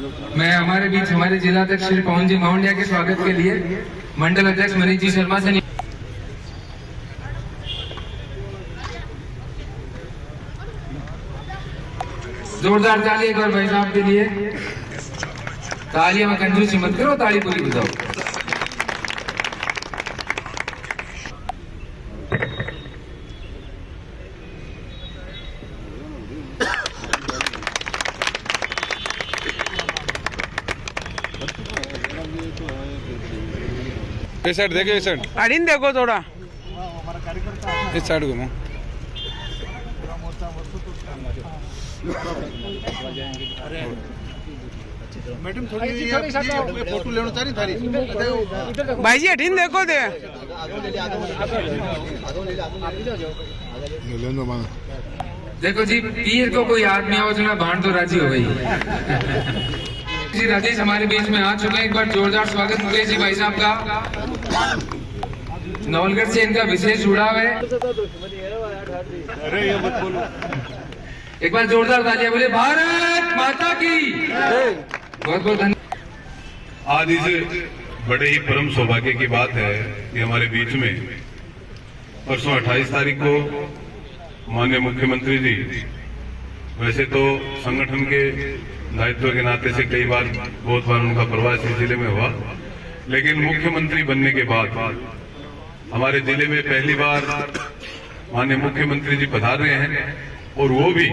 मैं हमारे बीच हमारे जिलाध्यक्ष श्री पवन जी माउंडिया के स्वागत के लिए मंडल अध्यक्ष मनीष जी शर्मा से जोरदार ताली एक बार भाई साहब के लिए। तालियां में कंजूसी मत करो, ताली पूरी बजाओ। इस साइड देखो, इस साइड अड़ीन देखो थोड़ा, इस साइड घूमो। मैडम थोड़ी फोटो लेना चाह रही थारी भाई जी अठीन देखो दे। देखो जी, पीर को कोई आदमी आओ ना भाण तो राजी हो गई। जी राजेश हमारे बीच में आ चुके हैं। एक बार जोरदार स्वागत मुकेश जी भाई साहब का। नवलगढ़ से इनका विशेष जुड़ाव है। एक बार जोरदार तालियां बोले भारत माता की। बहुत बहुत धन्यवाद। आज इस बड़े ही परम सौभाग्य की बात है कि हमारे बीच में परसों 28 तारीख को माननीय मुख्यमंत्री जी, वैसे तो संगठन के दायित्व के नाते से कई बार बहुत बार उनका प्रवास इस जिले में हुआ, लेकिन मुख्यमंत्री बनने के बाद हमारे जिले में पहली बार माननीय मुख्यमंत्री जी पधार रहे हैं, और वो भी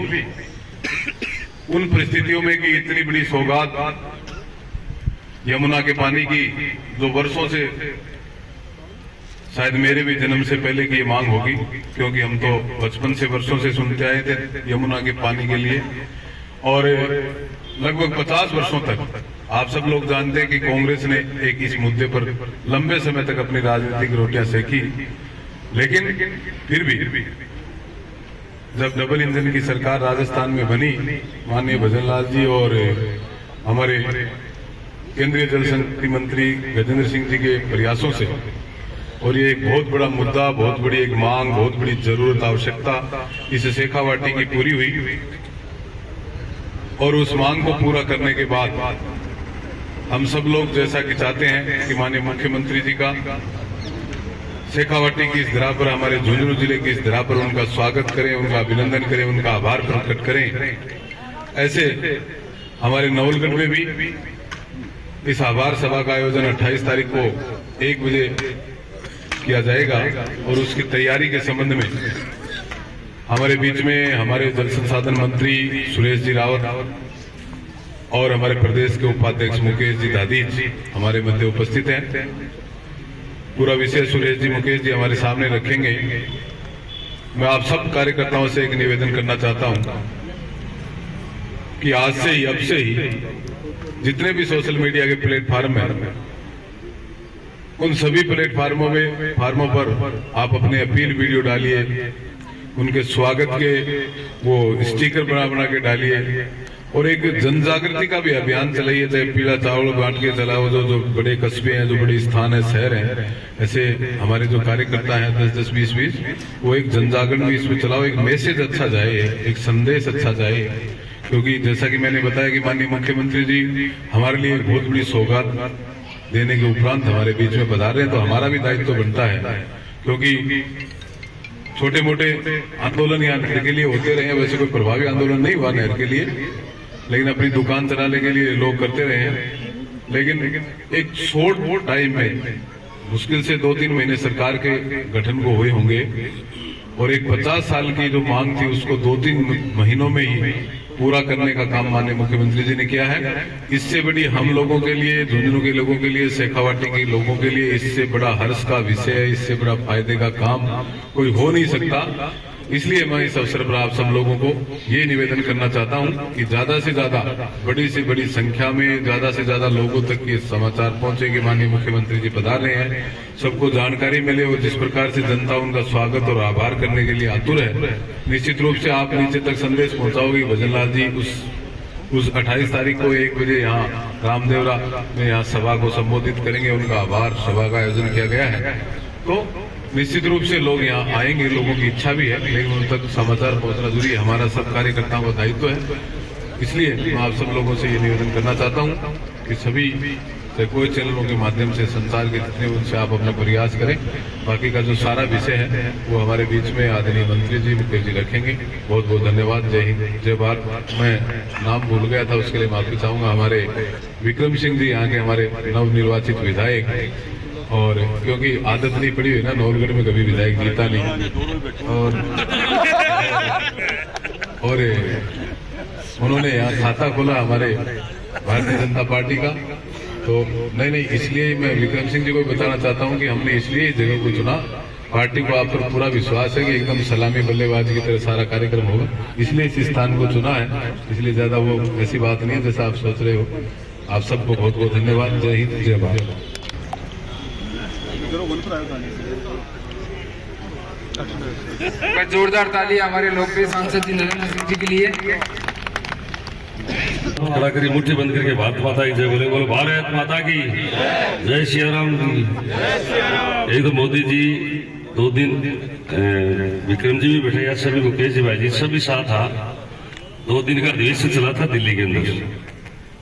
उन परिस्थितियों में कि इतनी बड़ी सौगात यमुना के पानी की, जो वर्षों से, शायद मेरे भी जन्म से पहले की ये मांग होगी, क्योंकि हम तो बचपन से वर्षों से सुनते आए थे यमुना के पानी के लिए। और लगभग 50 वर्षों तक आप सब लोग जानते हैं कि कांग्रेस ने एक इस मुद्दे पर लंबे समय तक अपनी राजनीतिक रोटियां सेकी, लेकिन फिर भी जब डबल इंजन की सरकार राजस्थान में बनी, माननीय भजनलाल जी और हमारे केंद्रीय जल शक्ति मंत्री गजेंद्र सिंह जी के प्रयासों से, और ये एक बहुत बड़ा मुद्दा, बहुत बड़ी एक मांग, बहुत बड़ी जरूरत, आवश्यकता इस शेखावाटी की पूरी हुई। और उस मांग को पूरा करने के बाद हम सब लोग जैसा कि चाहते हैं कि माननीय मुख्यमंत्री जी का शेखावाटी की इस धरा पर, हमारे झुंझुनू जिले की इस धरा पर उनका स्वागत करें, उनका अभिनंदन करें, उनका आभार प्रकट करें। ऐसे हमारे नवलगढ़ में भी इस आभार सभा का आयोजन 28 तारीख को 1 बजे किया जाएगा, और उसकी तैयारी के संबंध में हमारे बीच में हमारे जल संसाधन मंत्री सुरेश जी रावत और हमारे प्रदेश के उपाध्यक्ष मुकेश जी दादीज हमारे मध्य उपस्थित हैं। पूरा विषय सुरेश जी, मुकेश जी हमारे सामने रखेंगे। मैं आप सब कार्यकर्ताओं से एक निवेदन करना चाहता हूं कि आज से ही, अब से ही जितने भी सोशल मीडिया के प्लेटफार्म हैं, उन सभी प्लेटफार्मों पर आप अपने अपील वीडियो डालिए, उनके स्वागत के वो स्टिकर बना के डालिए, और एक जन जागृति का भी अभियान चलाइए। चाहे पीला चावल बांट के चलाओ, जो बड़े कस्बे हैं, जो बड़े स्थान है, शहर हैं, ऐसे हमारे जो कार्यकर्ता हैं 10-10, 20-20, वो एक जन जागरण भी इसमें चलाओ। एक मैसेज अच्छा जाए, एक संदेश अच्छा जाए, क्योंकि जैसा कि मैंने बताया कि माननीय मुख्यमंत्री जी हमारे लिए एक बहुत बड़ी सौगात देने के उपरांत हमारे बीच में पधार रहे हैं, तो हमारा भी दायित्व बनता है, क्योंकि छोटे मोटे आंदोलन यहाँ नहर के लिए होते रहे हैं। वैसे कोई प्रभावी आंदोलन नहीं हुआ नहर के लिए, लेकिन अपनी दुकान चलाने के लिए लोग करते रहे हैं। लेकिन एक शॉर्ट टाइम में, मुश्किल से 2-3 महीने सरकार के गठन को हुए होंगे, और एक 50 साल की जो मांग थी उसको 2-3 महीनों में ही पूरा करने का काम माननीय मुख्यमंत्री जी ने किया है। इससे बड़ी हम लोगों के लिए, झुंझुनू के लोगों के लिए, शेखावाटी के लोगों के लिए इससे बड़ा हर्ष का विषय है, इससे बड़ा फायदे का काम कोई हो नहीं सकता। इसलिए मैं इस अवसर पर आप सब लोगों को ये निवेदन करना चाहता हूं कि ज्यादा से ज्यादा, बड़ी से बड़ी संख्या में, ज्यादा से ज्यादा लोगों तक ये समाचार पहुंचे कि माननीय मुख्यमंत्री जी पधार रहे हैं, सबको जानकारी मिले, और जिस प्रकार से जनता उनका स्वागत और आभार करने के लिए आतुर है, निश्चित रूप से आप नीचे तक संदेश पहुंचाओगे। भजनलाल जी उस 28 तारीख को 1 बजे यहाँ रामदेवरा में यहाँ सभा को संबोधित करेंगे, उनका आभार सभा का आयोजन किया गया है। तो निश्चित रूप से लोग यहाँ आएंगे, लोगों की इच्छा भी है, लेकिन उन तक समाचार पहुंचना जरूरी है, हमारा सब कार्यकर्ताओं का दायित्व है। इसलिए मैं आप सब लोगों से ये निवेदन करना चाहता हूँ कि सभी कोई चैनलों के माध्यम से संसार के जितने उनसे आप अपना प्रयास करें। बाकी का जो सारा विषय है वो हमारे बीच में आदरणीय मंत्री जी मुकेश जी रखेंगे। बहुत बहुत धन्यवाद। जय हिंद जय भारत। मैं नाम भूल गया था, उसके लिए माफी चाहूंगा। हमारे विक्रम सिंह जी यहाँ के हमारे नवनिर्वाचित विधायक, और क्योंकि आदत नहीं पड़ी हुई ना, नवलगढ़ में कभी विधायक जीता नहीं, और उन्होंने यहाँ खाता खोला हमारे भारतीय जनता पार्टी का। तो नहीं, इसलिए मैं विक्रम सिंह जी को बताना चाहता हूं कि हमने इसलिए इस जगह को चुना। पार्टी को आप पर पूरा विश्वास है कि एकदम सलामी बल्लेबाजी की तरह सारा कार्यक्रम होगा, इसलिए इस स्थान को चुना है। इसलिए ज्यादा वो ऐसी बात नहीं है जैसा आप सोच रहे हो। आप सबको बहुत बहुत धन्यवाद। जय हिंद जय भारत। जोरदार ताली हमारे लोकप्रिय सांसद जी नरेंद्र सिंह जी के लिए। खड़ा करी मुट्ठी बंद करके भारत माता की जय बोले। बोलो भारत माता की जय। श्री राम जी। एक तो मोदी जी 2 दिन विक्रम जी भी बैठे या सभी मुकेश जी भाई जी सभी साथ था। 2 दिन का अधिवेशन चला था दिल्ली के अंदर।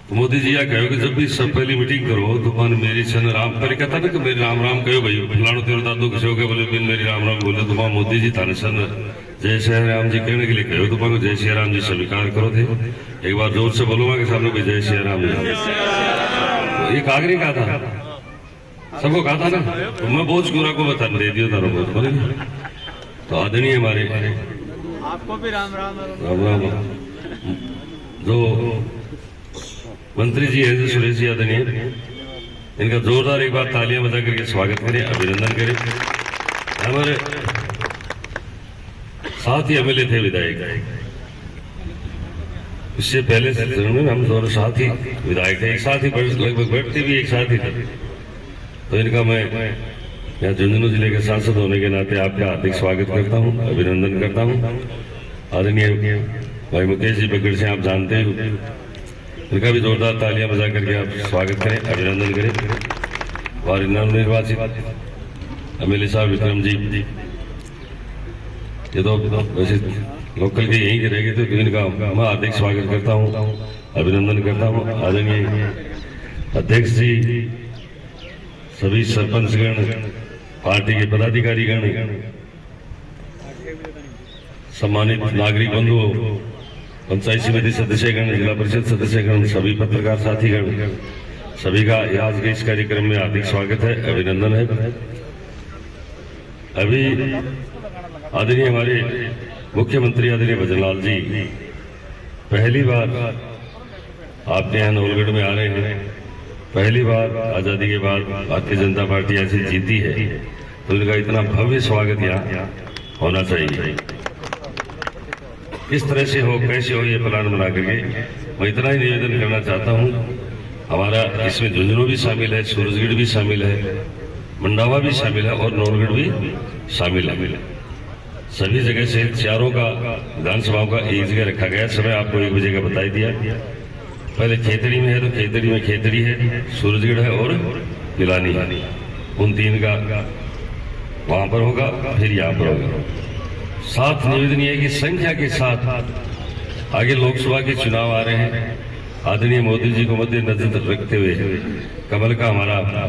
तो मोदी जी यह कहो कि जब भी सब पहली मीटिंग करो तो मन मेरी सन राम पहले कहता ना कि मेरी राम राम कहो भाई फलाणो तेरो दादो किसी के बोले बिन मेरी राम राम बोले तो वहां मोदी जी थाने सन जय श्री राम जी कहने के लिए कहो तो जय श्री राम जी स्वीकार करो थे। एक बार जोर से बोलूंगा कि सामने कोई जय श्री राम जी। तो एक आखिरी कहा था, सबको कहा था ना, तो मैं बहुत गुरा को बता दे दिया था बहुत बोले। तो आदरणीय हमारे आपको भी राम राम राम राम जो मंत्री जी हैं सुरेश जी आदरणीय, इनका जोरदार एक बार तालियां बजा करके स्वागत करें, अभिनंदन करें। हमारे साथ ही एमएलए थे विधायक, इससे पहले चरण में हम दोनों साथ ही विधायक थे, एक साथ ही लगभग बैठते भी एक साथ ही थे। तो इनका मैं यहाँ झुंझुनू जिले के सांसद होने के नाते आपका हार्दिक स्वागत करता हूँ, अभिनंदन करता हूँ। आदरणीय भाई मुकेश जी बगड़ से आप जानते हो, इनका भी जोरदार तालियां बजा करके आप स्वागत करें, अभिनंदन करें। और नवनिर्वाचित एमएलए साहब विक्रम जी, ये तो वैसे लोकल के यहीं के रहेंगे, तो इनका मैं हार्दिक स्वागत करता हूँ, अभिनंदन करता हूँ। आदरणीय अध्यक्ष जी, सभी सरपंचगण, पार्टी के पदाधिकारीगण, सम्मानित नागरिक बंधुओं, पंचायत समिति सदस्यगण, जिला परिषद सदस्यगण, सभी पत्रकार साथीगण, सभी का आज के इस कार्यक्रम में हार्दिक स्वागत है, अभिनंदन है। अभी आदरणीय हमारे मुख्यमंत्री आदरणीय भजनलाल जी पहली बार आपके यहाँ नवलगढ़ में आ रहे हैं। पहली बार आजादी के बाद भारतीय जनता पार्टी ऐसी जीती है, तो इनका इतना भव्य स्वागत यहाँ होना चाहिए। किस तरह से हो, कैसे हो, ये प्लान बना करके मैं इतना ही निवेदन करना चाहता हूँ। हमारा इसमें झुंझुनू भी शामिल है, सूरजगढ़ भी शामिल है, मंडावा भी शामिल है और नौलगढ़ भी शामिल है। सभी जगह से चारों का विधानसभाओं का एक जगह रखा गया। समय आपको 1 बजे का बताई दिया। पहले खेतड़ी में है तो खेतड़ी में खेतड़ी है, सूरजगढ़ है और पिलानी है, उन 3 का वहां पर होगा, फिर यहाँ पर होगा। साथ निवेदन है कि संख्या के साथ आगे लोकसभा के चुनाव आ रहे हैं। आदरणीय मोदी जी को मद्देनजर रखते हुए कमल का हमारा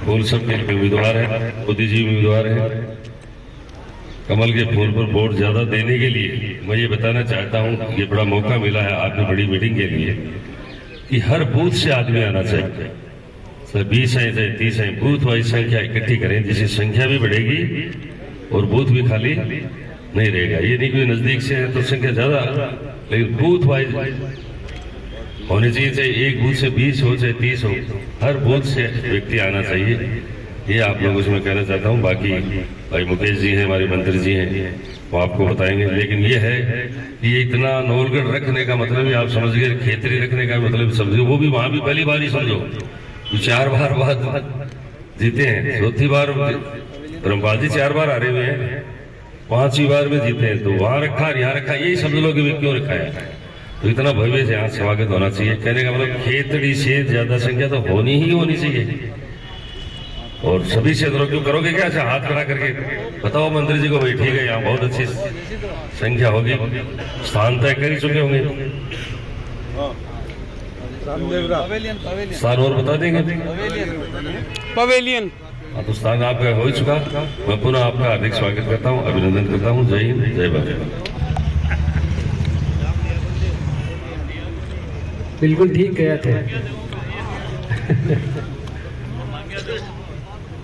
फूल सब के उम्मीदवार है, मोदी जी उम्मीदवार है। कमल के फूल पर वोट ज्यादा देने के लिए मैं ये बताना चाहता हूँ, ये बड़ा मौका मिला है आपकी बड़ी मीटिंग के लिए कि हर बूथ से आदमी आना चाहिए। 20 है चाहे 30 है, बूथ वाइज संख्या इकट्ठी करें, जिससे संख्या भी बढ़ेगी और बूथ भी खाली नहीं रहेगा। ये नहीं कि नजदीक से है तो संख्या ज्यादा, लेकिन बूथ वाइज होने चाहिए। चाहे एक बूथ से 20 हो चाहे 30 हो, हर बूथ से व्यक्ति आना चाहिए। ये आप लोगों से मैं कहना चाहता हूँ। बाकी भाई मुकेश जी हैं, हमारे मंत्री जी हैं, वो आपको बताएंगे। लेकिन ये है कि ये इतना नौलगढ़ रखने का मतलब ही आप समझ गए, खेतरी रखने का मतलब समझो, वो भी वहां भी पहली बार ही समझो। 4 बार बाद जीते हैं, चौथी बार ब्रह्मपाल जी 4 बार आ रहे हुए हैं, 5वीं बार में जीते हैं। तो वहां रखा यहाँ रखा, यही समझ लो कि क्यों रखा है। तो इतना भव्य से यहाँ स्वागत होना चाहिए। कहने का मतलब खेतड़ी से ज्यादा संख्या तो होनी चाहिए। और सभी क्षेत्रों क्यों करोगे क्या? अच्छा, हाथ खड़ा करके बताओ मंत्री जी को, भाई ठीक है यहाँ बहुत अच्छी संख्या होगी, स्थान तय कर ही चुके होंगे। स्थान और बता देंगे? पवेलियन। हाँ, तो स्थान आपका हो ही चुका। मैं पुनः आपका हार्दिक स्वागत करता हूँ, अभिनंदन करता हूँ। जय हिंद, जय भारत। बिल्कुल ठीक कहे थे।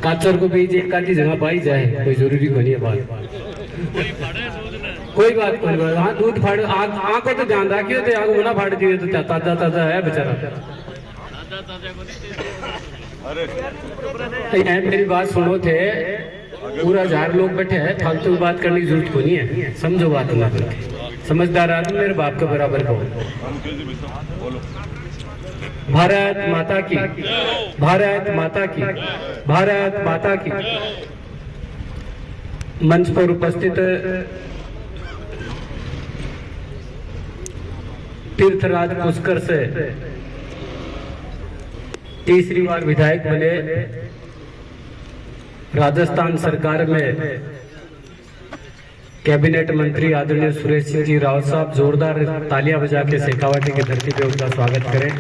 काचर को भी एक आधी जगह पाई जाए, कोई जरूरी को नहीं है बात। कोई बात कोई बात। हाँ, दूध फाड़ आँख को तो ध्यान रखियो, तो आँख मुना फाड़ दिए तो ताजा ताजा है बेचारा। मेरी बात सुनो थे, पूरा 1000 लोग बैठे हैं, फालतू की बात करने की जरूरत को नहीं है। समझो बात ना करके, समझदार आदमी मेरे बाप के बराबर को। भारत माता की, भारत माता की, भारत माता की। मंच पर उपस्थित तीर्थराज पुष्कर से तीसरी बार विधायक बने, राजस्थान सरकार में कैबिनेट मंत्री आदरणीय सुरेश सिंह जी रावत साहब, जोरदार तालियां बजा के शेखावाटी की धरती पे उनका स्वागत करें।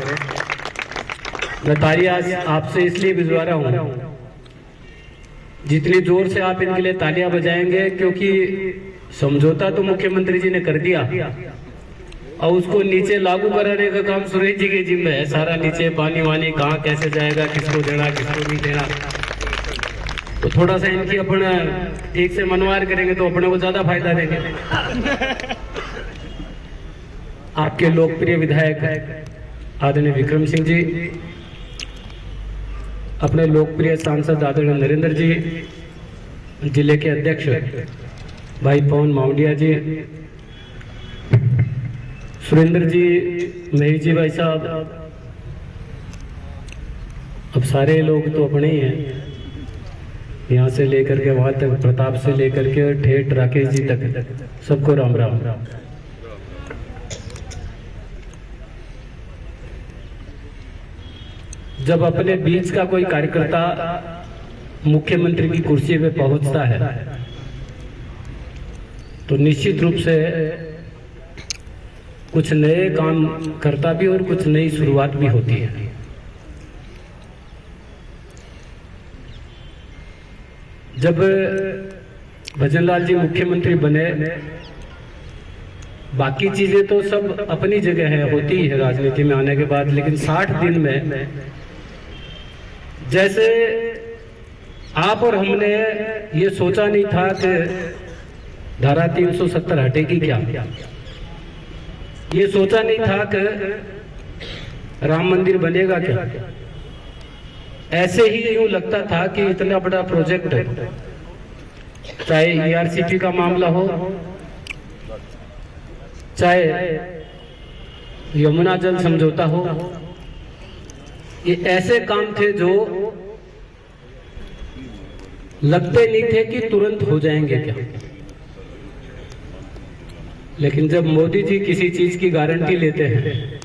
मैं तालियां आपसे इसलिए भिजवा रहा हूं, जितनी जोर से आप इनके लिए तालियां बजाएंगे, क्योंकि समझौता तो मुख्यमंत्री जी ने कर दिया और उसको नीचे लागू कराने का काम सुरेश जी के जिम्मे है। सारा नीचे पानी वानी कहाँ कैसे जाएगा, किसको देना किसको नहीं देना, तो थोड़ा सा इनकी अपना ठीक से मनवार करेंगे तो अपने को ज्यादा फायदा देंगे। आपके लोकप्रिय विधायक आदरणीय विक्रम सिंह जी, अपने लोकप्रिय सांसद आदरणीय नरेंद्र जी, जिले के अध्यक्ष भाई पवन माउंडिया जी, सुरेंद्र जी, महेश जी भाई साहब, अब सारे लोग तो अपने ही हैं, यहाँ से लेकर के वहां तक, प्रताप से लेकर के ठेठ राकेश जी तक, सबको राम राम। जब अपने बीच का कोई कार्यकर्ता मुख्यमंत्री की कुर्सी पे पहुंचता है तो निश्चित रूप से कुछ नए काम करता भी और कुछ नई शुरुआत भी होती है। जब भजनलाल जी मुख्यमंत्री बने, बाकी चीजें तो सब अपनी जगह है, होती ही है राजनीति में आने के बाद, लेकिन 60 दिन में जैसे आप और हमने ये सोचा नहीं था कि धारा 370 हटेगी क्या, ये सोचा नहीं था कि राम मंदिर बनेगा क्या, ऐसे ही यूं लगता था कि इतना बड़ा प्रोजेक्ट है, चाहे ईआरसीपी का मामला हो, चाहे यमुना जल समझौता हो, ये ऐसे काम थे जो लगते नहीं थे कि तुरंत हो जाएंगे क्या। लेकिन जब मोदी जी किसी चीज की गारंटी लेते हैं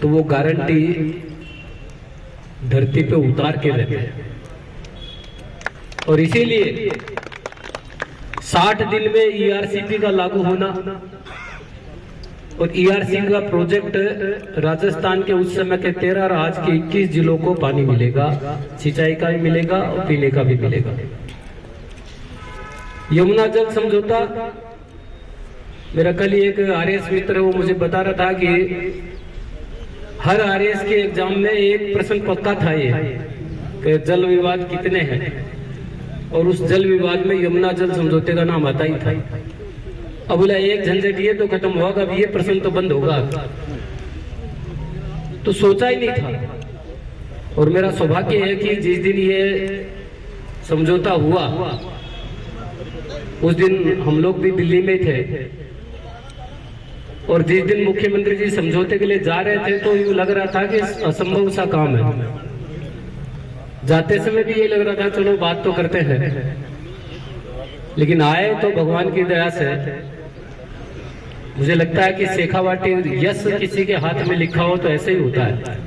तो वो गारंटी धरती पे उतार के लेते हैं, और इसीलिए 60 दिन में ईआरसीपी का लागू होना और ईआरसीपी का प्रोजेक्ट, राजस्थान के उस समय के 13 और आज के 21 जिलों को पानी मिलेगा, सिंचाई का भी मिलेगा और पीने का भी मिलेगा। यमुना जल समझौता, मेरा कल एक आरएएस मित्र वो मुझे बता रहा था कि हर आरएएस के एग्जाम में एक प्रश्न पक्का था ये कि जल विवाद कितने हैं, और उस जल विवाद में यमुना जल समझौते का नाम आता ही था। अब बोला एक झंझट ये तो खत्म होगा, अब ये प्रश्न तो बंद होगा, तो सोचा ही नहीं था। और मेरा सौभाग्य है कि जिस दिन ये समझौता हुआ उस दिन हम लोग भी दिल्ली में थे, और जिस दिन मुख्यमंत्री जी समझौते के लिए जा रहे थे तो यूं लग रहा था कि असंभव सा काम है। जाते समय भी ये लग रहा था चलो बात तो करते हैं, लेकिन आए तो भगवान की दया से मुझे लगता है कि शेखावाटी यश किसी के हाथ में लिखा हो तो ऐसे ही होता है,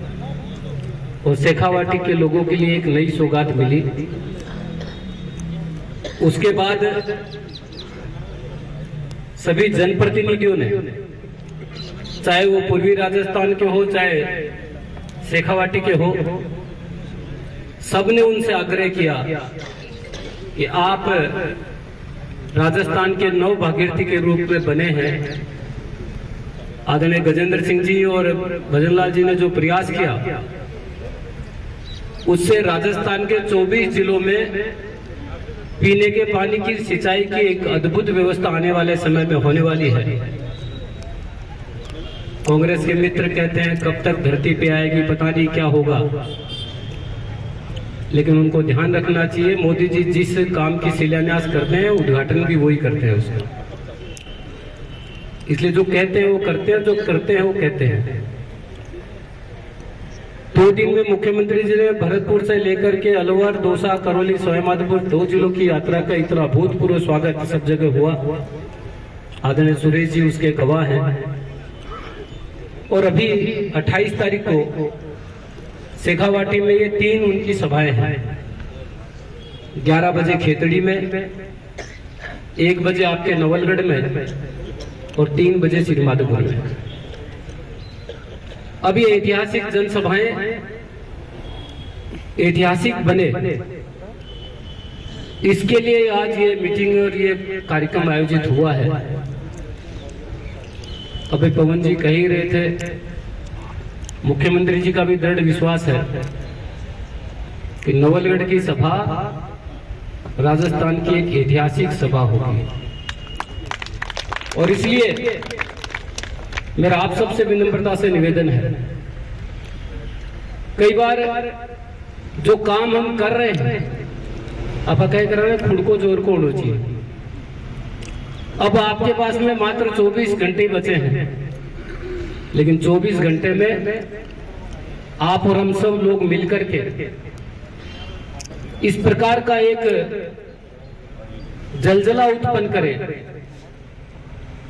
और शेखावाटी के लोगों के लिए एक नई सौगात मिली। उसके बाद सभी जनप्रतिनिधियों ने चाहे वो पूर्वी राजस्थान के हो चाहे शेखावाटी के हो, सबने उनसे आग्रह किया कि आप राजस्थान के नव भागीरथी के रूप में बने हैं। आदरणीय गजेंद्र सिंह जी और भजनलाल जी ने जो प्रयास किया, उससे राजस्थान के 24 जिलों में पीने के पानी की सिंचाई की एक अद्भुत व्यवस्था आने वाले समय में होने वाली है। कांग्रेस के मित्र कहते हैं कब तक धरती पे आएगी, पता नहीं क्या होगा, लेकिन उनको ध्यान रखना चाहिए मोदी जी जिस काम की शिलान्यास करते हैं उद्घाटन भी वही करते हैं उसका। इसलिए जो कहते हैं वो करते हैं, जो करते हैं वो कहते हैं। 2 दिन में मुख्यमंत्री जी ने भरतपुर से लेकर के अलवर, दौसा, करौली, सवाईमाधोपुर 2 जिलों की यात्रा का इतना भूतपूर्व स्वागत सब जगह हुआ। आदरणीय सुरेश जी उसके गवाह हैं। और अभी 28 तारीख को शेखावाटी में ये 3 उनकी सभाएं हैं। 11 बजे खेतड़ी में, 1 बजे आपके नवलगढ़ में और 3 बजे श्रीमाधोपुर में। अब ये ऐतिहासिक जनसभाएं ऐतिहासिक बने, इसके लिए आज ये मीटिंग और ये कार्यक्रम आयोजित हुआ है। अभी पवन जी कह ही रहे थे, मुख्यमंत्री जी का भी दृढ़ विश्वास है कि नवलगढ़ की सभा राजस्थान की एक ऐतिहासिक सभा होगी। और इसलिए मेरा आप सबसे विनम्रता से निवेदन है, कई बार जो काम हम कर रहे हैं आप कह कर रहे हैं खुद को जोर को होना चाहिए। अब आपके पास में मात्र 24 घंटे बचे हैं, लेकिन 24 घंटे में आप और हम सब लोग मिलकर के इस प्रकार का एक जलजला उत्पन्न करें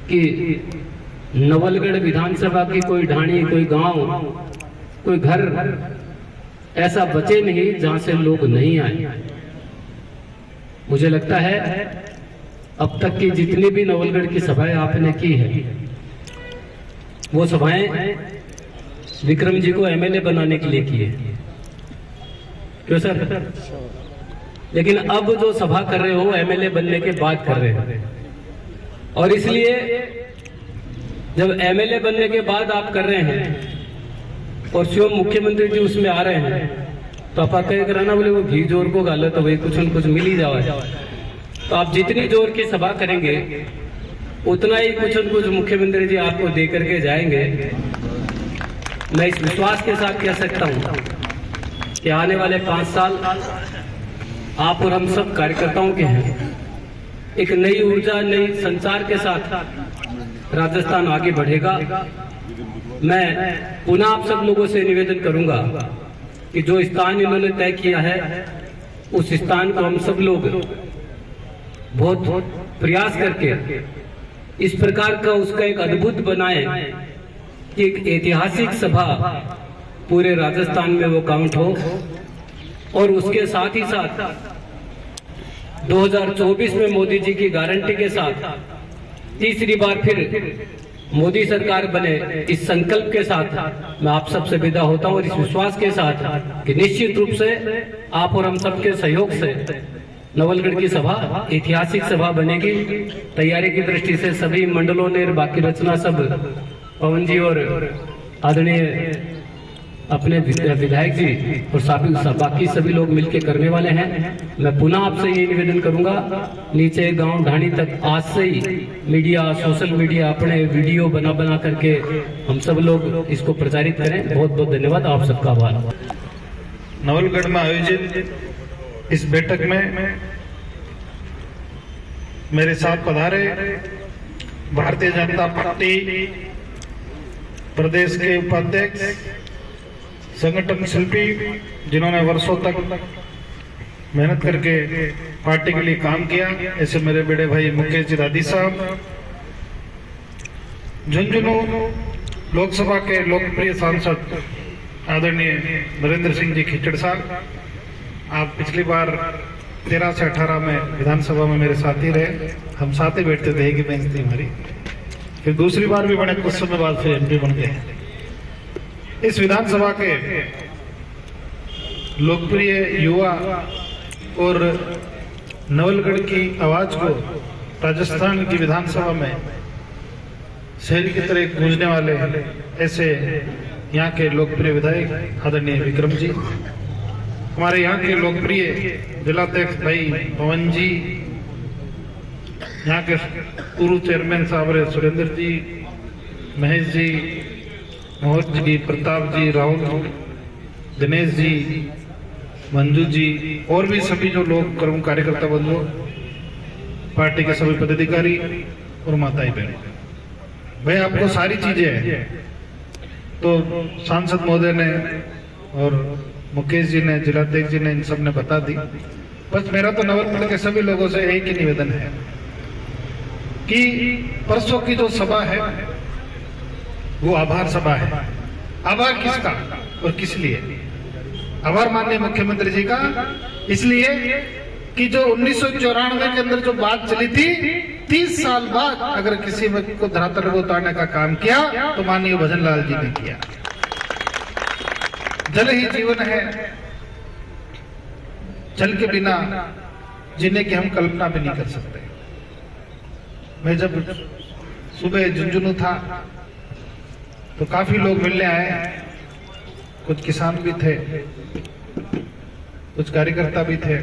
कि नवलगढ़ विधानसभा की कोई ढाणी, कोई गांव, कोई घर ऐसा बचे नहीं जहां से लोग नहीं आए। मुझे लगता है अब तक की जितनी भी नवलगढ़ की सभाएं आपने की है, वो सभाएं विक्रम जी को एमएलए बनाने के लिए की है। क्यों सर? लेकिन अब जो सभा कर रहे हो एमएलए बनने के बाद कर रहे हो, और इसलिए जब एमएलए बनने के बाद आप कर रहे हैं और स्वयं मुख्यमंत्री जी उसमें आ रहे हैं, तो आप कह कराना बोले वो घी जोर को गालो तो वही कुछ न कुछ मिल ही जाए। तो आप जितनी जोर की सभा करेंगे उतना ही कुछ न कुछ मुख्यमंत्री जी आपको दे करके जाएंगे। मैं इस विश्वास के साथ कह सकता हूं कि आने वाले 5 साल आप और हम सब कार्यकर्ताओं के हैं। एक नई ऊर्जा, नई संचार के साथ राजस्थान आगे बढ़ेगा। मैं पुनः आप सब लोगों से निवेदन करूंगा कि जो स्थान इन्होंने तय किया है उस स्थान को हम सब लोग बहुत प्रयास करके इस प्रकार का उसका एक अद्भुत बनाए कि एक ऐतिहासिक सभा पूरे राजस्थान में वो काउंट हो। और उसके साथ ही साथ 2024 में मोदी जी की गारंटी के साथ तीसरी बार फिर मोदी सरकार बने, इस संकल्प के साथ मैं आप सबसे विदा होता हूं और इस विश्वास के साथ कि निश्चित रूप से आप और हम सबके सहयोग से नवलगढ़ की सभा ऐतिहासिक सभा बनेगी। तैयारी की दृष्टि से सभी मंडलों ने, बाकी रचना सब पवन जी और आदरणीय अपने विधायक जी और बाकी सभी लोग मिलकर करने वाले हैं। मैं पुनः आपसे ये निवेदन करूंगा, नीचे गांव ढाणी तक आज से ही मीडिया, सोशल मीडिया अपने वीडियो बना करके हम सब लोग इसको प्रचारित करें। बहुत बहुत धन्यवाद, आप सबका आभार। नवलगढ़ में आयोजित इस बैठक में मेरे साथ पधारे भारतीय जनता पार्टी प्रदेश के उपाध्यक्ष, संगठन शिल्पी, जिन्होंने वर्षों तक मेहनत करके पार्टी के लिए काम किया, ऐसे मेरे बड़े भाई मुकेश जी दादी साहब, झुंझुनू लोकसभा के लोकप्रिय सांसद आदरणीय नरेंद्र सिंह जी खिचड़ साहब, आप पिछली बार 13 से 18 में विधानसभा में मेरे साथ ही रहे, हम साथ ही बैठते थे, एक ही बेंच थी हमारी। फिर दूसरी बार भी बने, कुछ समय बाद फिर एमपी बन गए। इस विधानसभा के लोकप्रिय युवा और नवलगढ़ की आवाज को राजस्थान की विधानसभा में शहर की तरह गूंजने वाले ऐसे यहाँ के लोकप्रिय विधायक आदरणीय विक्रम जी, हमारे यहाँ के लोकप्रिय जिलाध्यक्ष भाई पवन जी, यहाँ के पूर्व चेयरमैन साहब सुरेंद्र जी, महेश जी, मोहन जी, प्रताप जी, राहुल, दिनेश जी, मंजू जी और भी सभी जो लोग कर्म कार्यकर्ता बंधु, पार्टी के सभी पदाधिकारी और माताएं बहन, भाई आपको सारी चीजें तो सांसद महोदय ने और मुकेश जी ने, जिलाध्यक्ष जी ने, इन सब ने बता दी। बस मेरा तो नवलगढ़ के सभी लोगों से एक ही निवेदन है कि परसों की जो सभा है वो आभार सभा है। आभार किसका और किस लिए? आभार माननीय मुख्यमंत्री जी का इसलिए कि जो 1994 के अंदर जो बात चली थी, 30 साल बाद अगर किसी व्यक्ति को धरातल पर उतारने का काम किया तो माननीय भजन लाल जी ने किया। जल ही जीवन है, जल के बिना जीने की हम कल्पना भी नहीं कर सकते। मैं जब सुबह झुंझुनू था तो काफी लोग मिलने आए, कुछ किसान भी थे, कुछ कार्यकर्ता भी थे।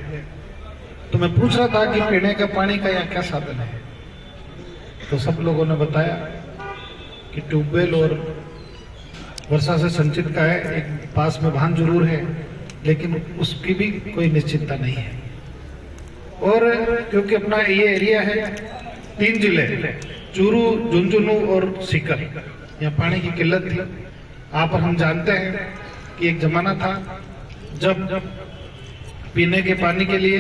तो मैं पूछ रहा था कि पीने का पानी का यहाँ क्या साधन है, तो सब लोगों ने बताया कि ट्यूबवेल और वर्षा से संचित का है, एक पास में बांध जरूर है लेकिन उसकी भी कोई निश्चितता नहीं है। और क्योंकि अपना ये एरिया है 3 जिले, चूरू, झुंझुनू और सीकर, यहाँ पानी की किल्लत थी। आप और हम जानते हैं कि एक जमाना था जब पीने के पानी के लिए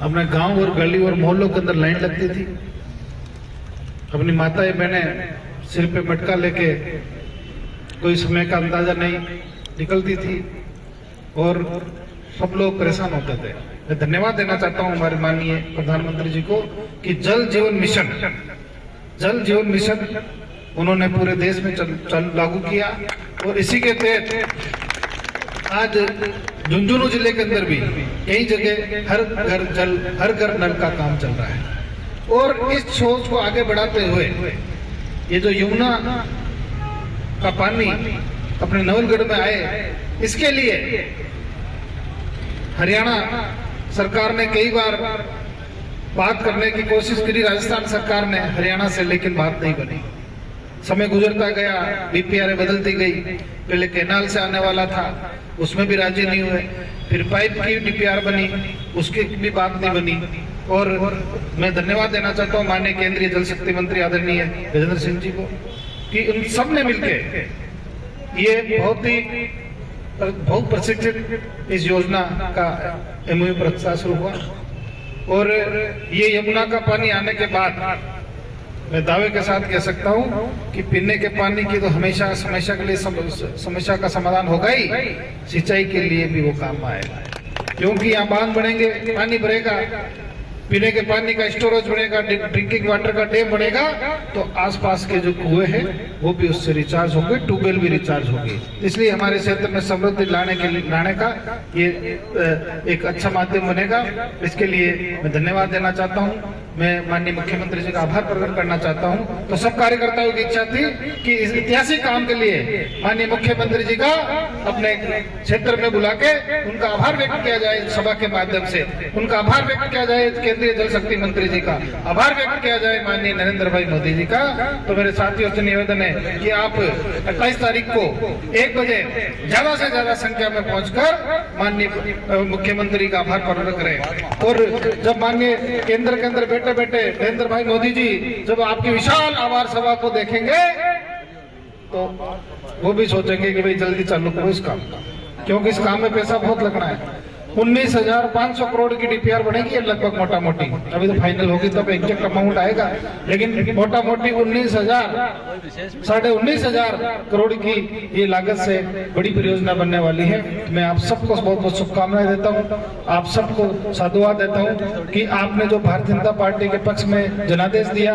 अपने गांव और गली और मोहल्लों के अंदर लाइन लगती थी। अपनी माताएं बहनें सिर पे मटका लेके कोई समय का अंदाजा नहीं निकलती थी और सब लोग परेशान होते थे। मैं धन्यवाद देना चाहता हूं हमारे माननीय प्रधानमंत्री जी को कि जल जीवन मिशन उन्होंने पूरे देश में चल लागू किया और इसी के तहत आज झुंझुनू जिले के अंदर भी कई जगह हर घर जल, हर घर नल का काम चल रहा है। और इस सोच को आगे बढ़ाते हुए ये जो यमुना का पानी अपने नवलगढ़ में आए, इसके लिए हरियाणा सरकार ने कई बार बात करने की कोशिश करी, राजस्थान सरकार ने हरियाणा से, लेकिन बात नहीं बनी। समय गुजरता गया, बीपीआर बदलती गई। पहले कैनाल से आने वाला था, उसमें भी राजी नहीं हुए। फिर पाइप की डीपीआर बनी, उसकी भी बात नहीं बनी। और मैं धन्यवाद देना चाहता हूँ माननीय केंद्रीय जल शक्ति मंत्री आदरणीय गजेंद्र सिंह जी को कि उन सब ने मिलकर ये बहुत प्रशिक्षित इस योजना का एमओयू प्रस्ताव शुरू हुआ। और ये यमुना का पानी आने के बाद मैं दावे के साथ कह सकता हूं कि पीने के पानी की तो हमेशा समस्या के लिए समस्या का समाधान होगा ही, सिंचाई के लिए भी वो काम आएगा। क्योंकि यहाँ बांध बनेंगे, पानी भरेगा, पीने के पानी का स्टोरेज बनेगा, ड्रिंकिंग वाटर का डैम बनेगा, तो आसपास के जो कुएं हैं वो भी उससे रिचार्ज होंगे, ट्यूबवेल भी रिचार्ज होंगे। इसलिए हमारे क्षेत्र में समृद्धि लाने का ये एक अच्छा माध्यम बनेगा। इसके लिए मैं धन्यवाद देना चाहता हूँ। मैं माननीय मुख्यमंत्री जी का आभार प्रकट करना चाहता हूँ। तो सब कार्यकर्ताओं की इच्छा थी कि इस ऐतिहासिक काम के लिए माननीय मुख्यमंत्री जी का अपने क्षेत्र में बुला के उनका आभार व्यक्त किया जाए, सभा के माध्यम से उनका आभार व्यक्त किया जाए, केंद्रीय जल शक्ति मंत्री जी का आभार व्यक्त किया जाए, माननीय नरेंद्र भाई मोदी जी का। तो मेरे साथियों से निवेदन है कि आप 28 तारीख को 1 बजे ज्यादा से ज्यादा संख्या में पहुंचकर माननीय मुख्यमंत्री का आभार प्रकट करें। और जब माननीय केंद्र के अंदर बैठे नरेंद्र भाई मोदी जी जब आपकी विशाल आभार सभा को देखेंगे तो वो भी सोचेंगे कि भाई जल्दी चालू करो इस काम का, क्योंकि इस काम में पैसा बहुत लगना है। 19,500 करोड़ की डीपीआर बनेगी लगभग मोटा मोटी, अभी तो फाइनल होगी तब एग्जैक्ट अमाउंट आएगा, लेकिन मोटा मोटी 19,000 करोड़ की ये लागत से बड़ी परियोजना बनने वाली है। मैं आप सबको बहुत बहुत शुभकामनाएं देता हूँ, आप सबको साधुवाद देता हूँ कि आपने जो भारतीय जनता पार्टी के पक्ष में जनादेश दिया,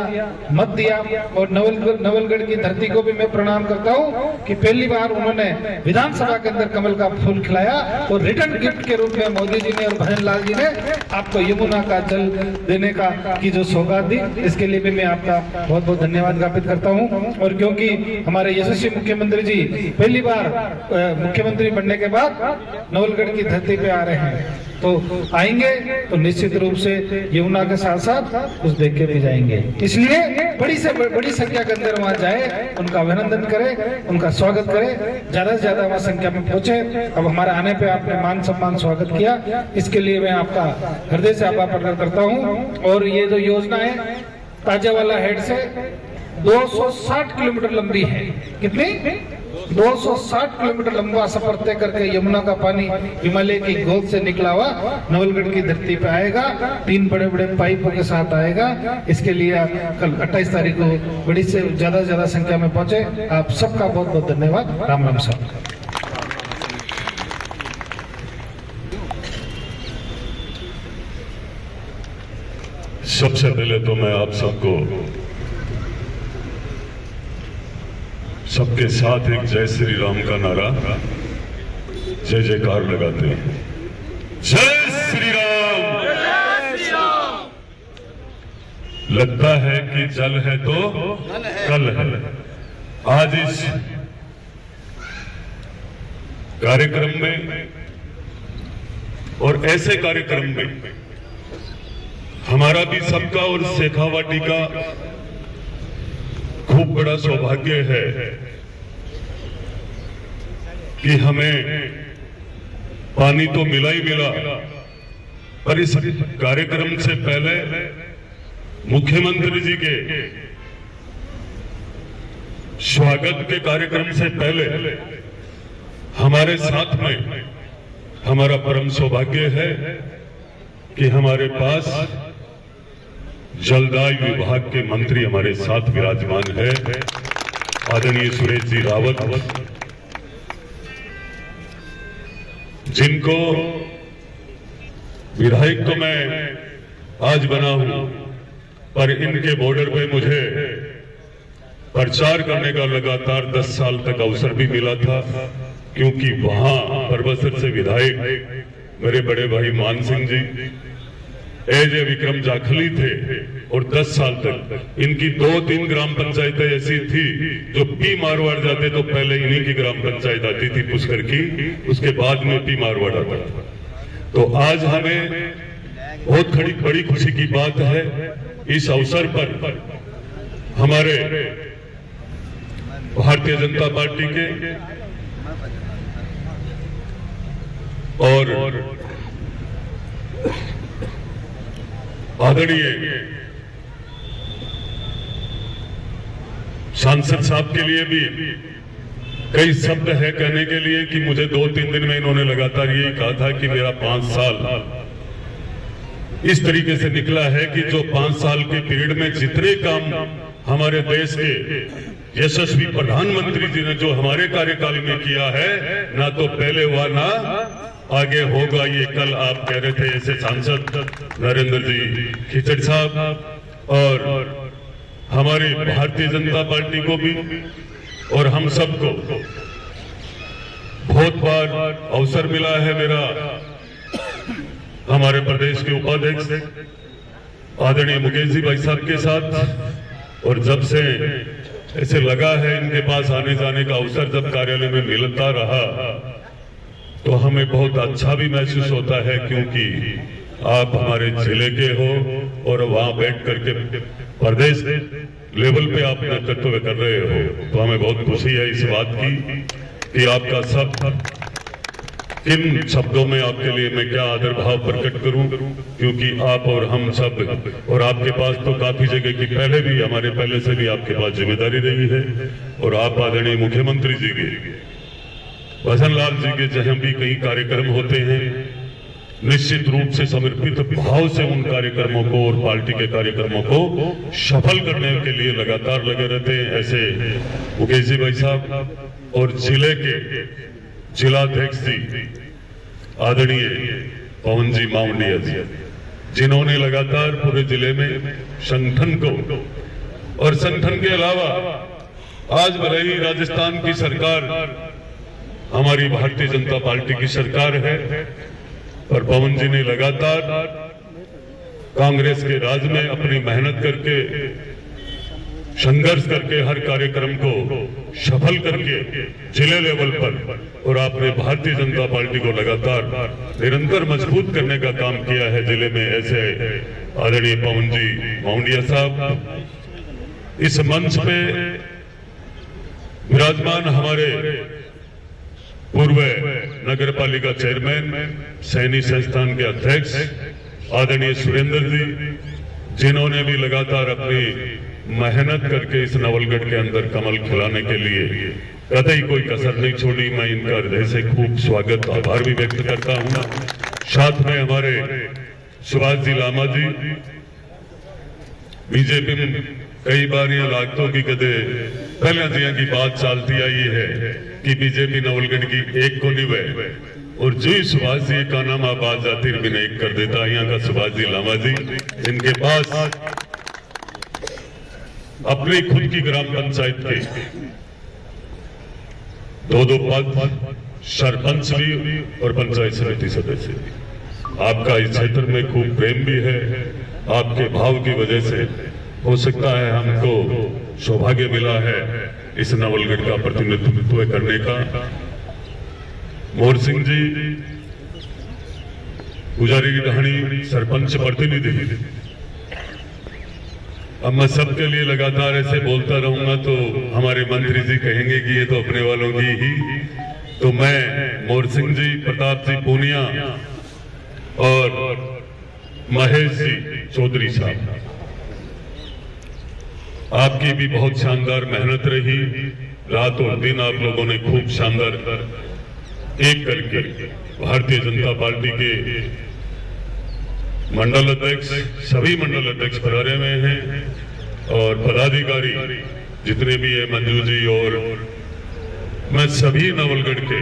मत दिया, और नवलगढ़ की धरती को भी मैं प्रणाम करता हूँ कि पहली बार उन्होंने विधानसभा के अंदर कमल का फूल खिलाया और रिटर्न गिफ्ट के रूप में मोदी जी ने और भजन लाल जी ने आपको यमुना का जल देने का की जो सौगात दी, इसके लिए भी मैं आपका बहुत बहुत धन्यवाद ज्ञापित करता हूं। और क्योंकि हमारे यशस्वी मुख्यमंत्री जी पहली बार मुख्यमंत्री बनने के बाद नवलगढ़ की धरती पे आ रहे हैं, तो आएंगे तो निश्चित रूप से यमुना के साथ साथ कुछ देख के भी जाएंगे, इसलिए बड़ी से बड़ी संख्या के अंदर वहां जाए, उनका अभिनंदन करें, उनका स्वागत करें, ज्यादा से ज्यादा वहां संख्या में पहुंचे। अब हमारे आने पे आपने मान सम्मान स्वागत किया, इसके लिए मैं आपका हृदय से आभार प्रकट करता हूं। और ये जो योजना है ताजावाला हेड से 260 किलोमीटर लंबी है, कितनी 260 किलोमीटर लंबा सफर तय करके यमुना का पानी हिमालय की गोद से निकला हुआ नवलगढ़ की धरती पे आएगा, 3 बड़े बड़े पाइपों के साथ आएगा। इसके लिए कल 28 तारीख को बड़ी से ज्यादा संख्या में पहुंचे, आप सबका बहुत बहुत धन्यवाद। राम राम साहब। सबसे पहले तो मैं आप सबको सबके साथ एक जय श्री राम का नारा जय जयकार लगाते हैं। जय श्री राम। लगता है कि जल है तो कल है। आज इस कार्यक्रम में और ऐसे कार्यक्रम में हमारा भी सबका और शेखावाटी का खूब बड़ा सौभाग्य है कि हमें पानी तो मिला ही मिला, पर इस कार्यक्रम से पहले मुख्यमंत्री जी के स्वागत के कार्यक्रम से पहले हमारे साथ में हमारा परम सौभाग्य है कि हमारे पास जलदाय विभाग के मंत्री हमारे साथ विराजमान है, आदरणीय सुरेश जी रावत, जिनको विधायक तो मैं आज बना हूं, पर इनके बॉर्डर पे मुझे प्रचार करने का लगातार 10 साल तक अवसर भी मिला था, क्योंकि वहां परबसर से विधायक मेरे बड़े भाई मान सिंह जी एज विक्रम जाखली थे, और 10 साल तक इनकी 2-3 ग्राम पंचायतें ऐसी थी जो पी मारवाड़ जाते तो पहले इन्हीं की ग्राम पंचायत आती थी पुष्कर की, उसके बाद में पी मारवाड़ आता था। तो आज हमें बहुत बड़ी खुशी की बात है, इस अवसर पर हमारे भारतीय जनता पार्टी के और आदरणीय सांसद साहब के लिए भी कई शब्द है कहने के लिए कि मुझे 2-3 दिन में इन्होंने लगातार यही कहा था कि मेरा 5 साल इस तरीके से निकला है कि जो 5 साल के पीरियड में जितने काम हमारे देश के यशस्वी प्रधानमंत्री जी ने जो हमारे कार्यकाल में किया है, ना तो पहले हुआ ना आगे होगा। ये कल आप कह रहे थे ऐसे सांसद नरेंद्र जी खिचड़ साहब, और हमारी भारतीय जनता पार्टी को भी और हम सबको बहुत बार अवसर मिला है। मेरा हमारे प्रदेश के उपाध्यक्ष आदरणीय मुकेश जी भाई साहब के साथ, और जब से ऐसे लगा है इनके पास आने जाने का अवसर जब कार्यालय में मिलता रहा, तो हमें बहुत अच्छा भी महसूस होता है, क्योंकि आप हमारे जिले के हो और वहां बैठ करके प्रदेश लेवल पे आप नेतृत्व कर रहे हो, तो हमें बहुत खुशी है इस बात की कि आपका सब किन शब्दों में आपके लिए मैं क्या आदर भाव प्रकट करूं, क्योंकि आप और हम सब, और आपके पास तो काफी जगह की पहले भी हमारे पहले से भी आपके पास जिम्मेदारी रही है, और आप आदरणीय मुख्यमंत्री जी के भजन लाल जी के जहां भी कई कार्यक्रम होते हैं निश्चित रूप से समर्पित भाव से उन कार्यक्रमों को और पार्टी के कार्यक्रमों को सफल करने के लिए लगातार लगे रहते हैं। ऐसे मुकेश जी भाई साहब और जिले के जिलाध्यक्ष जी आदरणीय पवन जी मावंडिया जी, जिन्होंने लगातार पूरे जिले में संगठन को और संगठन के अलावा आज भले ही राजस्थान की सरकार हमारी भारतीय जनता पार्टी की सरकार है, पर पवन जी ने लगातार कांग्रेस के राज में अपनी मेहनत करके संघर्ष करके हर कार्यक्रम को सफल करके जिले लेवल पर और आपने भारतीय जनता पार्टी को लगातार निरंतर मजबूत करने का काम किया है जिले में। ऐसे आदरणीय पवन जी मावंडिया साहब इस मंच पे विराजमान हमारे पूर्व नगर पालिका चेयरमैन, सैनी संस्थान के अध्यक्ष आदरणीय सुरेंद्र जी, जिन्होंने भी लगातार अपनी मेहनत करके इस नवलगढ़ के अंदर कमल खिलाने के लिए कतई कोई कसर नहीं छोड़ी। मैं इनका हृदय से खूब स्वागत आभार भी व्यक्त करता हूं। साथ में हमारे सुभाष जी लामा जी, बीजेपी में कई बार यह लागतों की कदे पहले जिया की बात चलती आई है कि बीजेपी नवलगढ़ की एक को नहीं वे और जी सुभाष जी का नाम आबाद जाती भी नहीं कर देता। यहाँ का सुभाष जी लामा जी, इनके पास अपनी खुद की ग्राम पंचायत के दो पद, सरपंच भी और पंचायत समिति सदस्य भी। आपका इस क्षेत्र में खूब प्रेम भी है, आपके भाव की वजह से हो सकता है हमको सौभाग्य मिला है इस नवलगढ़ का प्रतिनिधित्व करने का। मोर सिंह जी पुजारी की कहानी सरपंच प्रतिनिधि, अब मैं सबके लिए लगातार ऐसे बोलता रहूंगा तो हमारे मंत्री जी कहेंगे कि ये तो अपने वालों की ही। तो मैं मोर सिंह जी, प्रताप जी पूनिया और महेश जी चौधरी साहब, आपकी भी बहुत शानदार मेहनत रही। रात और दिन आप लोगों ने खूब शानदार एक करके भारतीय जनता पार्टी के मंडल अध्यक्ष, सभी मंडल अध्यक्ष पधारे हुए हैं और पदाधिकारी जितने भी है, मंजू जी और मैं सभी नवलगढ़ के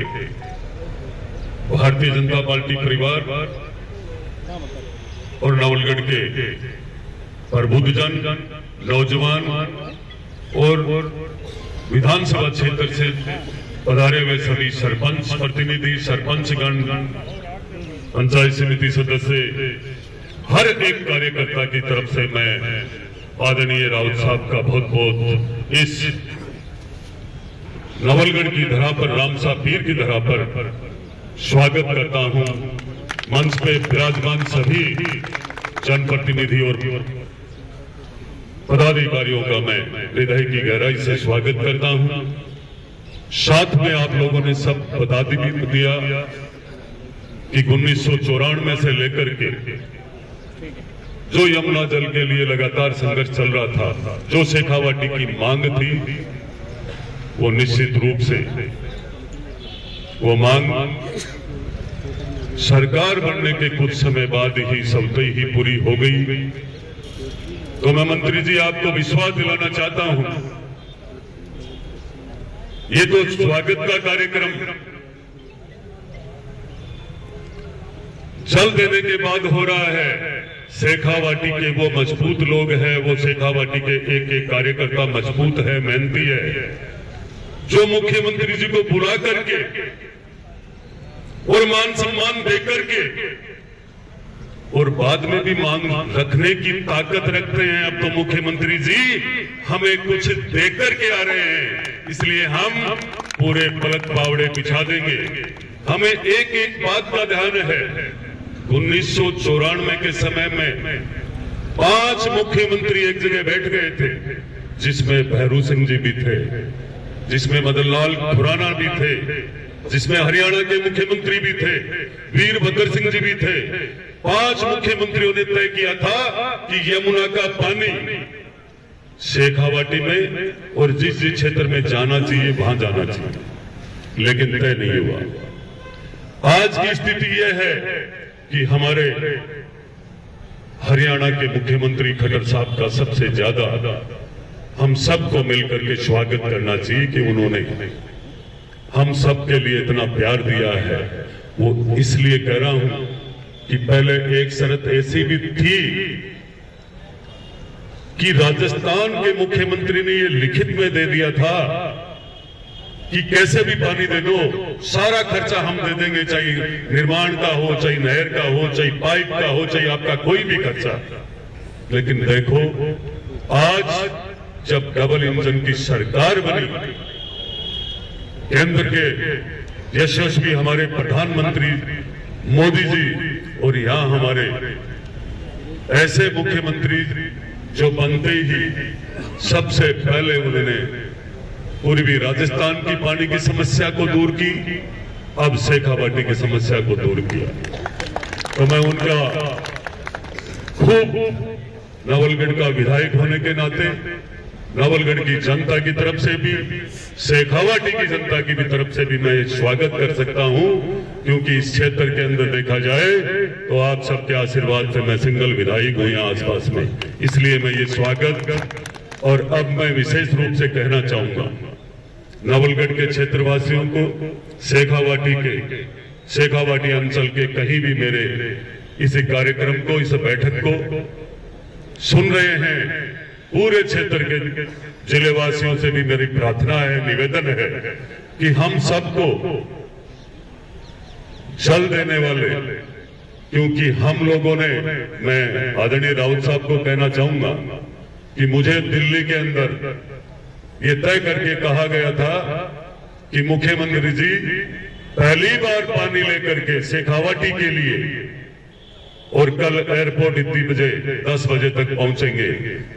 भारतीय जनता पार्टी परिवार और नवलगढ़ के प्रबुद्धजन, नौजवान और विधानसभा क्षेत्र से पधारे हुए सभी सरपंच प्रतिनिधि, सरपंचगण, पंचायत समिति सदस्य, हर एक कार्यकर्ता की तरफ से मैं आदरणीय राउत साहब का बहुत बहुत इस नवलगढ़ की धरा पर, रामसा पीर की धरा पर स्वागत करता हूं। मंच पे विराजमान सभी जनप्रतिनिधि और पदाधिकारियों का मैं हृदय की गहराई से स्वागत करता हूं। साथ में आप लोगों ने सब बता दिया कि 1994 से लेकर के जो यमुना जल के लिए लगातार संघर्ष चल रहा था, जो शेखावाटी की मांग थी, वो निश्चित रूप से वो मांग सरकार बनने के कुछ समय बाद ही सबसे ही पूरी हो गई। तो मैं मंत्री जी आपको विश्वास दिलाना चाहता हूं, ये तो स्वागत का कार्यक्रम जल देने के बाद हो रहा है। शेखावाटी के वो मजबूत लोग हैं, वो शेखावाटी के एक एक कार्यकर्ता मजबूत है, मेहनती है, जो मुख्यमंत्री जी को बुला करके और मान सम्मान दे करके और बाद में भी मांग रखने की ताकत रखते हैं। अब तो मुख्यमंत्री जी हमें कुछ दे करके आ रहे हैं, इसलिए हम पूरे पलक पावड़े बिछा देंगे। हमें एक एक बात का ध्यान है। 1994 के समय में 5 मुख्यमंत्री एक जगह बैठ गए थे, जिसमें भैरू सिंह जी भी थे, जिसमें मदन लाल खुराना भी थे, जिसमें हरियाणा के मुख्यमंत्री भी थे, वीरभद्र सिंह जी भी थे। 5 मुख्यमंत्रियों ने तय किया था कि यमुना का पानी शेखावाटी में और जिस जिस क्षेत्र में जाना चाहिए वहां जाना चाहिए, लेकिन तय नहीं हुआ। आज की स्थिति यह है कि हमारे हरियाणा के मुख्यमंत्री खट्टर साहब का सबसे ज्यादा हम सबको मिलकर के स्वागत करना चाहिए कि उन्होंने हम सब के लिए इतना प्यार दिया है। वो इसलिए कह रहा हूं कि पहले एक शर्त ऐसी भी थी कि राजस्थान के मुख्यमंत्री ने ये लिखित में दे दिया था कि कैसे भी पानी दे दो, सारा खर्चा हम दे देंगे, चाहे निर्माण का हो, चाहे नहर का हो, चाहे पाइप का हो, चाहे आपका कोई भी खर्चा। लेकिन देखो आज जब डबल इंजन की सरकार बनी, केंद्र के यशस्वी हमारे प्रधानमंत्री मोदी जी और यहां हमारे ऐसे मुख्यमंत्री जो बनते ही सबसे पहले उन्होंने पूर्वी राजस्थान की पानी की समस्या को दूर की, अब शेखावाटी की समस्या को दूर किया। तो मैं उनका खूब नवलगढ़ का विधायक होने के नाते नवलगढ़ की जनता की तरफ से भी, शेखावाटी की जनता की भी तरफ से भी मैं स्वागत कर सकता हूं, क्योंकि इस क्षेत्र के अंदर देखा जाए तो आप सबके आशीर्वाद से मैं सिंगल विधायक हूं यहाँ आसपास में, इसलिए मैं ये स्वागत। और अब मैं विशेष रूप से कहना चाहूंगा नवलगढ़ के क्षेत्रवासियों को, शेखावाटी अंचल के कहीं भी मेरे इस कार्यक्रम को, इस बैठक को सुन रहे हैं, पूरे क्षेत्र के जिलेवासियों से भी मेरी प्रार्थना है, निवेदन है कि हम सबको जल देने वाले, क्योंकि हम लोगों ने, मैं आदरणीय राउत साहब को कहना चाहूंगा कि मुझे दिल्ली के अंदर ये तय करके कहा गया था कि मुख्यमंत्री जी पहली बार पानी लेकर के शेखावाटी के लिए, और कल एयरपोर्ट इतनी बजे 10 बजे तक पहुंचेंगे,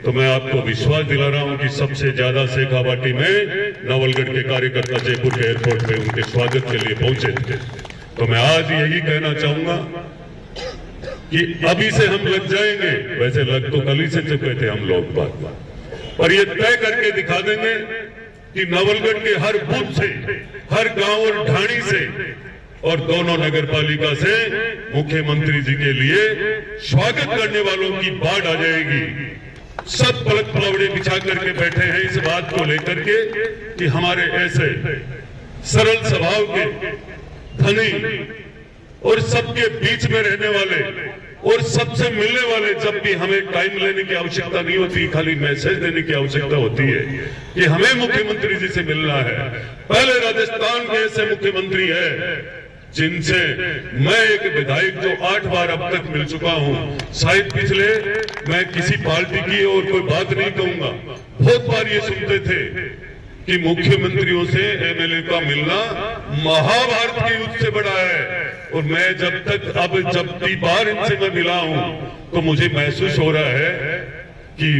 तो मैं आपको विश्वास दिला रहा हूं कि सबसे ज्यादा शेखावाटी में नवलगढ़ के कार्यकर्ता जयपुर के एयरपोर्ट पे उनके स्वागत के लिए पहुंचे थे। तो मैं आज यही कहना चाहूंगा कि अभी से हम लग जाएंगे, वैसे लग तो कल ही से चुके थे हम लोग बात, और ये तय करके दिखा देंगे कि नवलगढ़ के हर बूथ से, हर गांव और ढाणी से और दोनों नगर पालिका से मुख्यमंत्री जी के लिए स्वागत करने वालों की बाढ़ आ जाएगी। सब पलक पलवड़े बिछा करके बैठे हैं इस बात को लेकर के कि हमारे ऐसे सरल स्वभाव के धनी और सबके बीच में रहने वाले और सबसे मिलने वाले, जब भी हमें टाइम लेने की आवश्यकता नहीं होती, खाली मैसेज देने की आवश्यकता होती है कि हमें मुख्यमंत्री जी से मिलना है। पहले राजस्थान के ऐसे मुख्यमंत्री है जिनसे मैं एक विधायक जो 8 बार अब तक मिल चुका हूं, शायद पिछले, मैं किसी पार्टी की और कोई बात नहीं कहूंगा, बहुत बार ये सुनते थे कि मुख्यमंत्रियों से एमएलए का मिलना महाभारत के युद्ध से बड़ा है। और मैं जब की बार इनसे मैं मिला हूं तो मुझे महसूस हो रहा है कि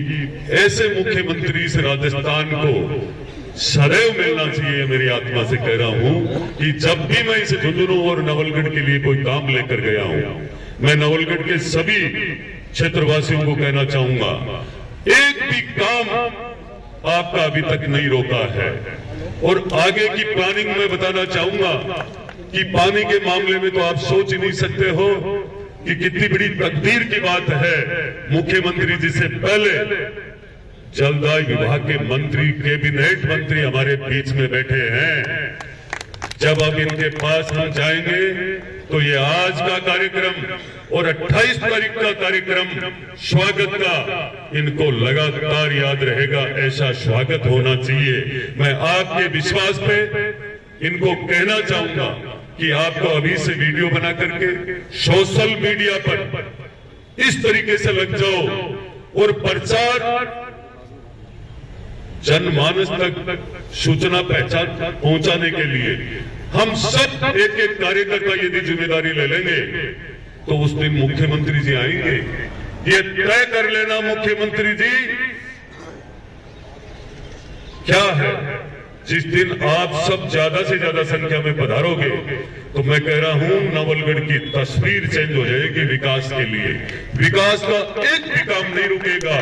ऐसे मुख्यमंत्री इस राजस्थान को सदैव मिलना चाहिए। मेरी आत्मा से कह रहा हूं कि जब भी मैं इस झुंझुनू और नवलगढ़ के लिए कोई काम लेकर गया हूं, मैं नवलगढ़ के सभी क्षेत्रवासियों को कहना चाहूंगा, एक भी काम आपका अभी तक नहीं रोका है। और आगे की प्लानिंग में बताना चाहूंगा कि पानी के मामले में तो आप सोच ही नहीं सकते हो कि कितनी बड़ी तकदीर की बात है। मुख्यमंत्री जी से पहले जलदाय विभाग के मंत्री, कैबिनेट मंत्री हमारे बीच में बैठे हैं। जब अब इनके पास हम जाएंगे तो ये आज का कार्यक्रम और 28 तारीख का कार्यक्रम स्वागत का इनको लगातार याद रहेगा, ऐसा स्वागत होना चाहिए। मैं आपके विश्वास पे इनको कहना चाहूंगा कि आपको अभी से वीडियो बना करके सोशल मीडिया पर इस तरीके से लग जाओ और प्रचार जनमानस तक सूचना पहचान पहुंचाने के लिए हम सब एक एक कार्यकर्ता यदि जिम्मेदारी ले लेंगे तो उस दिन मुख्यमंत्री जी आएंगे। ये तय कर लेना मुख्यमंत्री जी क्या है, जिस दिन आप सब ज्यादा से ज्यादा संख्या में पधारोगे तो मैं कह रहा हूं नवलगढ़ की तस्वीर चेंज हो जाएगी विकास के लिए। विकास का एक भी काम नहीं रुकेगा।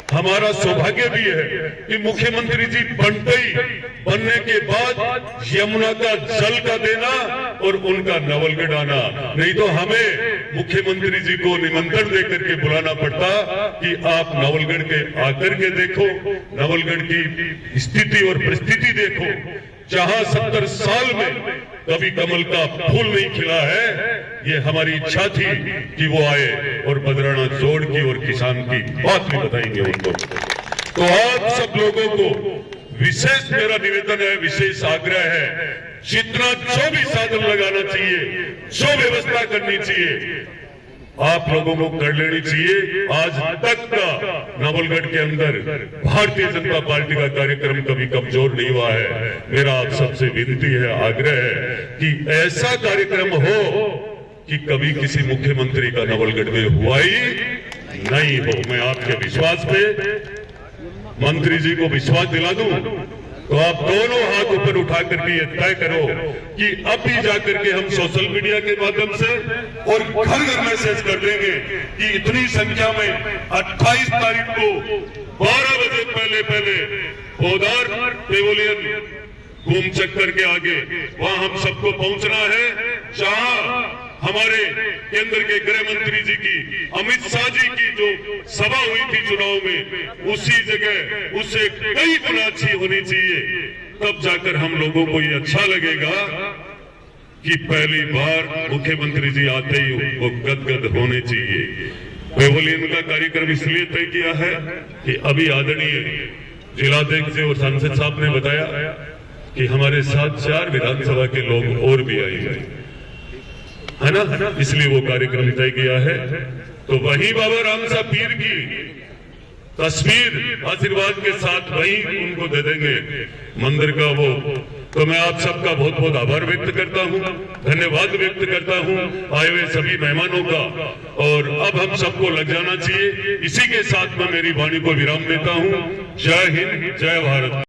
हमारा सौभाग्य भी है कि मुख्यमंत्री जी बनने के बाद यमुना का जल का देना और उनका नवलगढ़ आना, नहीं तो हमें मुख्यमंत्री जी को निमंत्रण देकर के बुलाना पड़ता कि आप नवलगढ़ के आकर के देखो, नवलगढ़ की स्थिति और परिस्थिति देखो। जहां 70 साल में कभी कमल का फूल नहीं खिला है, ये हमारी इच्छा थी कि वो आए और बदराना जोड़ की और किसान की बात भी बताएंगे उनको। तो आप सब लोगों को विशेष मेरा निवेदन है, विशेष आग्रह है, जितना जो भी साधन लगाना चाहिए, जो व्यवस्था करनी चाहिए, आप लोगों को कर लेनी चाहिए। आज तक का नवलगढ़ के अंदर भारतीय जनता पार्टी का कार्यक्रम कभी कमजोर नहीं हुआ है। मेरा आप सबसे विनती है, आग्रह है कि ऐसा कार्यक्रम हो कि कभी किसी मुख्यमंत्री का नवलगढ़ में हुआ ही नहीं हो। मैं आपके विश्वास पे मंत्री जी को विश्वास दिला दूं तो आप दोनों हाथ ऊपर उठा करके ये तय करो कि अब भी जाकर के हम सोशल मीडिया के माध्यम से और घर घर मैसेज कर देंगे कि इतनी संख्या में 28 तारीख को 12 बजे पहले पोदार पेवोलियन घूम चक्कर के आगे वहां हम सबको पहुंचना है, जहां हमारे केंद्र के गृह मंत्री जी की, अमित शाह जी की जो सभा हुई थी चुनाव में, उसी जगह उससे कई गुना अच्छी होनी चाहिए। तब जाकर हम लोगों को ये अच्छा लगेगा कि पहली बार मुख्यमंत्री जी आते ही वो गदगद होने चाहिए। पेवोलियन का कार्यक्रम इसलिए तय किया है कि अभी आदरणीय जिलाध्यक्ष जी और सांसद साहब ने बताया कि हमारे साथ 4 विधानसभा के लोग और भी आएंगे, है ना, इसलिए वो कार्यक्रम तय किया है। तो वही बाबा राम साहब पीर की तस्वीर आशीर्वाद के साथ वही उनको दे देंगे मंदिर का वो। तो मैं आप सबका बहुत बहुत आभार व्यक्त करता हूँ, धन्यवाद व्यक्त करता हूँ आए हुए सभी मेहमानों का। और अब हम सबको लग जाना चाहिए। इसी के साथ मैं मेरी वाणी को विराम देता हूँ। जय हिंद, जय भारत।